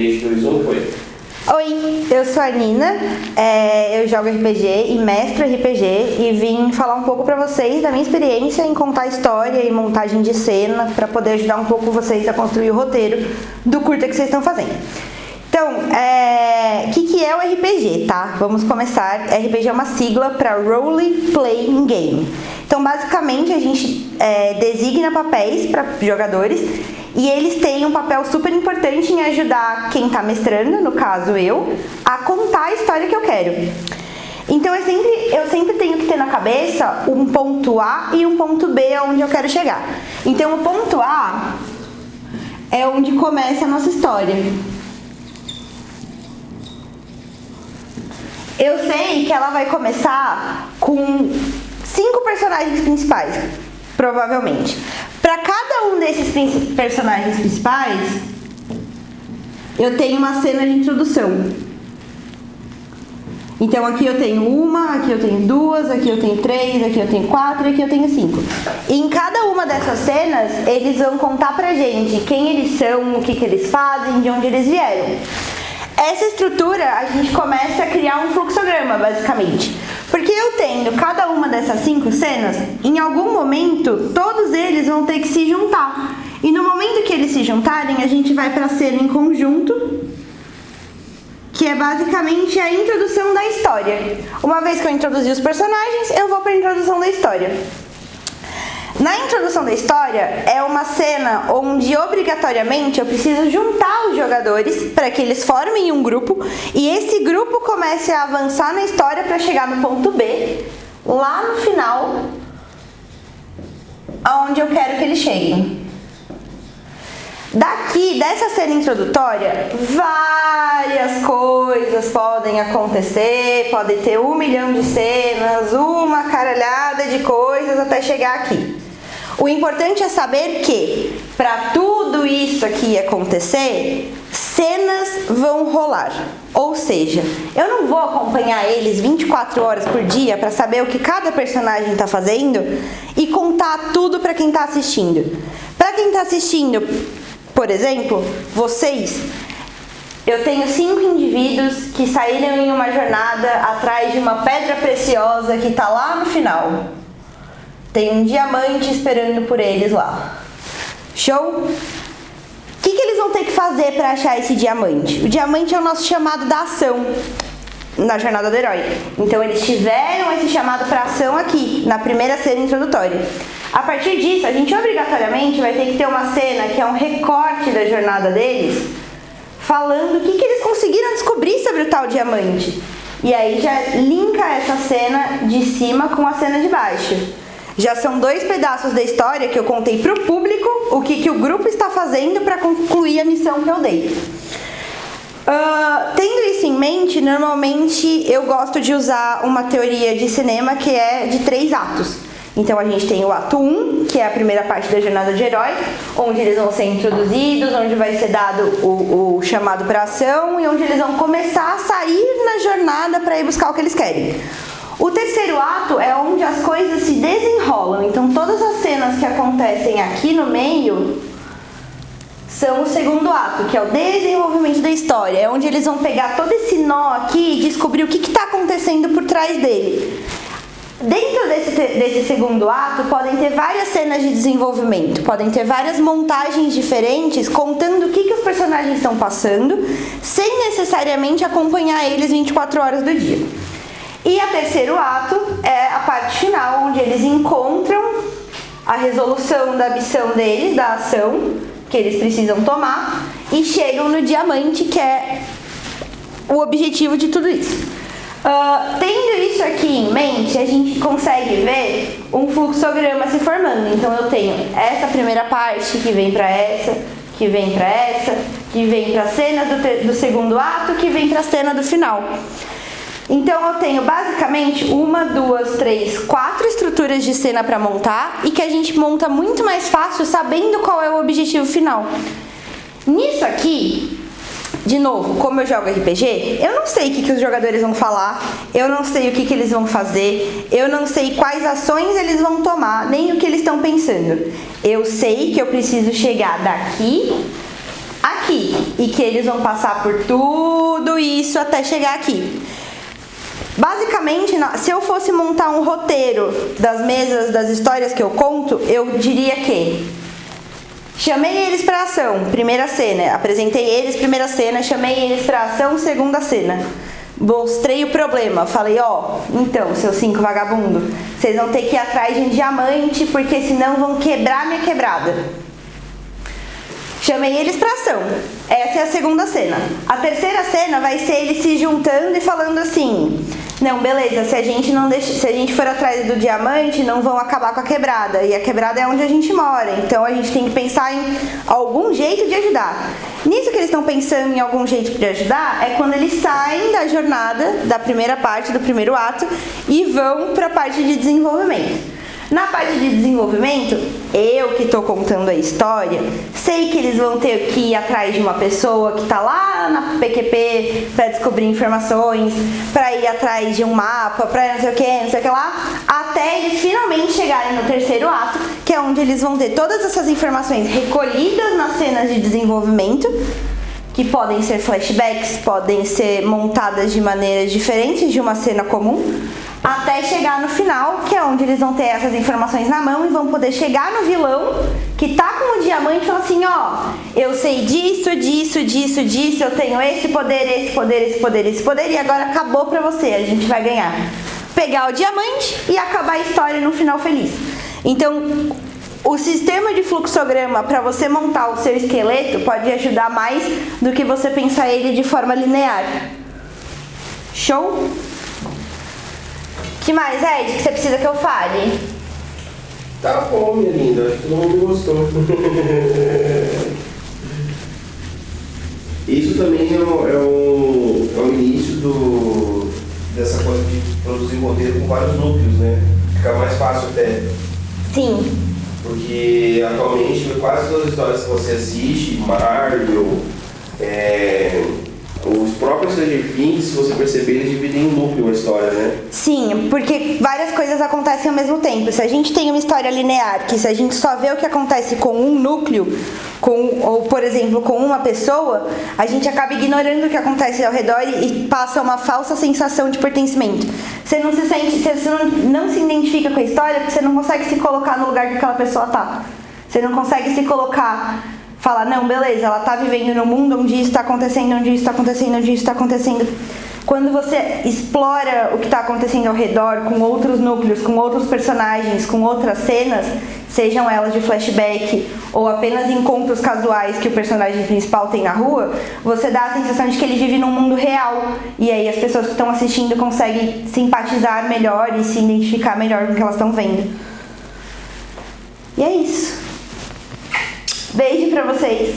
3, 2, 1, foi. Oi, eu sou a Nina, eu jogo RPG e mestro RPG e vim falar um pouco pra vocês da minha experiência em contar história e montagem de cena pra poder ajudar um pouco vocês a construir o roteiro do curta que vocês estão fazendo. Então, o que é o RPG, tá? Vamos começar. RPG é uma sigla para Role Playing Game. Então, basicamente, a gente designa papéis para jogadores e eles têm um papel super importante em ajudar quem está mestrando, no caso eu, a contar a história que eu quero. Então, eu sempre tenho que ter na cabeça um ponto A e um ponto B onde eu quero chegar. Então, o ponto A é onde começa a nossa história. Eu sei que ela vai começar com 5 personagens principais, provavelmente. Para cada um desses personagens principais, eu tenho uma cena de introdução. Então aqui eu tenho uma, aqui eu tenho 2, aqui eu tenho 3, aqui eu tenho 4 e aqui eu tenho 5. E em cada uma dessas cenas, eles vão contar pra gente quem eles são, o que eles fazem, de onde eles vieram. Essa estrutura, a gente começa a criar um fluxograma, basicamente. Porque eu tendo cada uma dessas 5 cenas, em algum momento, todos eles vão ter que se juntar. E no momento que eles se juntarem, a gente vai para a cena em conjunto, que é basicamente a introdução da história. Uma vez que eu introduzi os personagens, eu vou para a introdução da história. Na introdução da história, é uma cena onde obrigatoriamente eu preciso juntar os jogadores para que eles formem um grupo e esse grupo comece a avançar na história para chegar no ponto B, lá no final, aonde eu quero que eles cheguem. Daqui, dessa cena introdutória, várias coisas podem acontecer, pode ter 1 milhão de cenas, uma caralhada de coisas até chegar aqui. O importante é saber que, para tudo isso aqui acontecer, cenas vão rolar. Ou seja, eu não vou acompanhar eles 24 horas por dia para saber o que cada personagem está fazendo e contar tudo para quem está assistindo. Para quem está assistindo, por exemplo, vocês, eu tenho 5 indivíduos que saíram em uma jornada atrás de uma pedra preciosa que está lá no final. Tem um diamante esperando por eles lá. Show? O que eles vão ter que fazer para achar esse diamante? O diamante é o nosso chamado da ação na jornada do herói. Então eles tiveram esse chamado para ação aqui, na primeira cena introdutória. A partir disso, a gente obrigatoriamente vai ter que ter uma cena que é um recorte da jornada deles, falando o que eles conseguiram descobrir sobre o tal diamante. E aí já linka essa cena de cima com a cena de baixo. Já são 2 pedaços da história que eu contei para o público, o que o grupo está fazendo para concluir a missão que eu dei. Tendo isso em mente, normalmente eu gosto de usar uma teoria de cinema que é de 3 atos. Então a gente tem o ato 1, que é a primeira parte da jornada de herói, onde eles vão ser introduzidos, onde vai ser dado o chamado para ação e onde eles vão começar a sair na jornada para ir buscar o que eles querem. O terceiro ato é onde as coisas se desenrolam, então todas as cenas que acontecem aqui no meio são o segundo ato, que é o desenvolvimento da história, é onde eles vão pegar todo esse nó aqui e descobrir o que está acontecendo por trás dele. Dentro desse segundo ato podem ter várias cenas de desenvolvimento, podem ter várias montagens diferentes contando o que os personagens estão passando, sem necessariamente acompanhar eles 24 horas do dia. E o terceiro ato é a parte final, onde eles encontram a resolução da missão deles, da ação que eles precisam tomar, e chegam no diamante, que é o objetivo de tudo isso. Tendo isso aqui em mente, a gente consegue ver um fluxograma se formando. Então eu tenho essa primeira parte que vem para essa, que vem para essa, que vem para a cena do segundo ato, que vem para a cena do final. Então eu tenho basicamente 1, 2, 3, 4 estruturas de cena para montar e que a gente monta muito mais fácil sabendo qual é o objetivo final. Nisso aqui, de novo, como eu jogo RPG, eu não sei o que os jogadores vão falar, eu não sei o que eles vão fazer, eu não sei quais ações eles vão tomar, nem o que eles estão pensando. Eu sei que eu preciso chegar daqui aqui. aqui e que eles vão passar por tudo isso até chegar aqui. Basicamente, se eu fosse montar um roteiro das mesas, das histórias que eu conto, eu diria que chamei eles pra ação, primeira cena, apresentei eles, primeira cena, chamei eles pra ação, segunda cena. Mostrei o problema, falei, ó, então, seus 5 vagabundos, vocês vão ter que ir atrás de um diamante, porque senão vão quebrar minha quebrada. Chamei eles pra ação. Essa é a segunda cena. A terceira cena vai ser eles se juntando e falando assim: não, beleza, se a gente for atrás do diamante, não vão acabar com a quebrada. E a quebrada é onde a gente mora. Então a gente tem que pensar em algum jeito de ajudar. Nisso que eles estão pensando em algum jeito de ajudar, é quando eles saem da jornada, da primeira parte, do primeiro ato, e vão pra parte de desenvolvimento. Na parte de desenvolvimento, eu que estou contando a história, sei que eles vão ter que ir atrás de uma pessoa que está lá na PQP para descobrir informações, para ir atrás de um mapa, para não sei o que lá, até eles finalmente chegarem no terceiro ato, que é onde eles vão ter todas essas informações recolhidas nas cenas de desenvolvimento, que podem ser flashbacks, podem ser montadas de maneiras diferentes de uma cena comum, até chegar no final, que é onde eles vão ter essas informações na mão e vão poder chegar no vilão que tá com o diamante e falar assim, ó, eu sei disso, eu tenho esse poder e agora acabou pra você, a gente vai ganhar. Pegar o diamante e acabar a história no final feliz. Então, o sistema de fluxograma para você montar o seu esqueleto pode ajudar mais do que você pensar ele de forma linear. Show? Que mais, Ed, que você precisa que eu fale? Tá bom, minha linda. Acho que todo mundo gostou. Isso também é o início dessa coisa de produzir roteiro com vários núcleos, né? Fica mais fácil até. Sim. Porque atualmente quase todas as histórias que você assiste, Marvel, os próprios Stranger Things, se você perceber, eles dividem em núcleo a história, né? Sim, porque várias coisas acontecem ao mesmo tempo. Se a gente tem uma história linear, que se a gente só vê o que acontece com um núcleo, ou por exemplo, com uma pessoa, a gente acaba ignorando o que acontece ao redor e passa uma falsa sensação de pertencimento. Você não se sente, você não se identifica com a história porque você não consegue se colocar no lugar que aquela pessoa tá. Você não consegue se colocar, falar, não, beleza, ela tá vivendo num mundo onde isso tá acontecendo, onde isso tá acontecendo, onde isso tá acontecendo. Quando você explora o que está acontecendo ao redor, com outros núcleos, com outros personagens, com outras cenas, sejam elas de flashback ou apenas encontros casuais que o personagem principal tem na rua, você dá a sensação de que ele vive num mundo real. E aí as pessoas que estão assistindo conseguem simpatizar melhor e se identificar melhor com o que elas estão vendo. E é isso. Beijo pra vocês.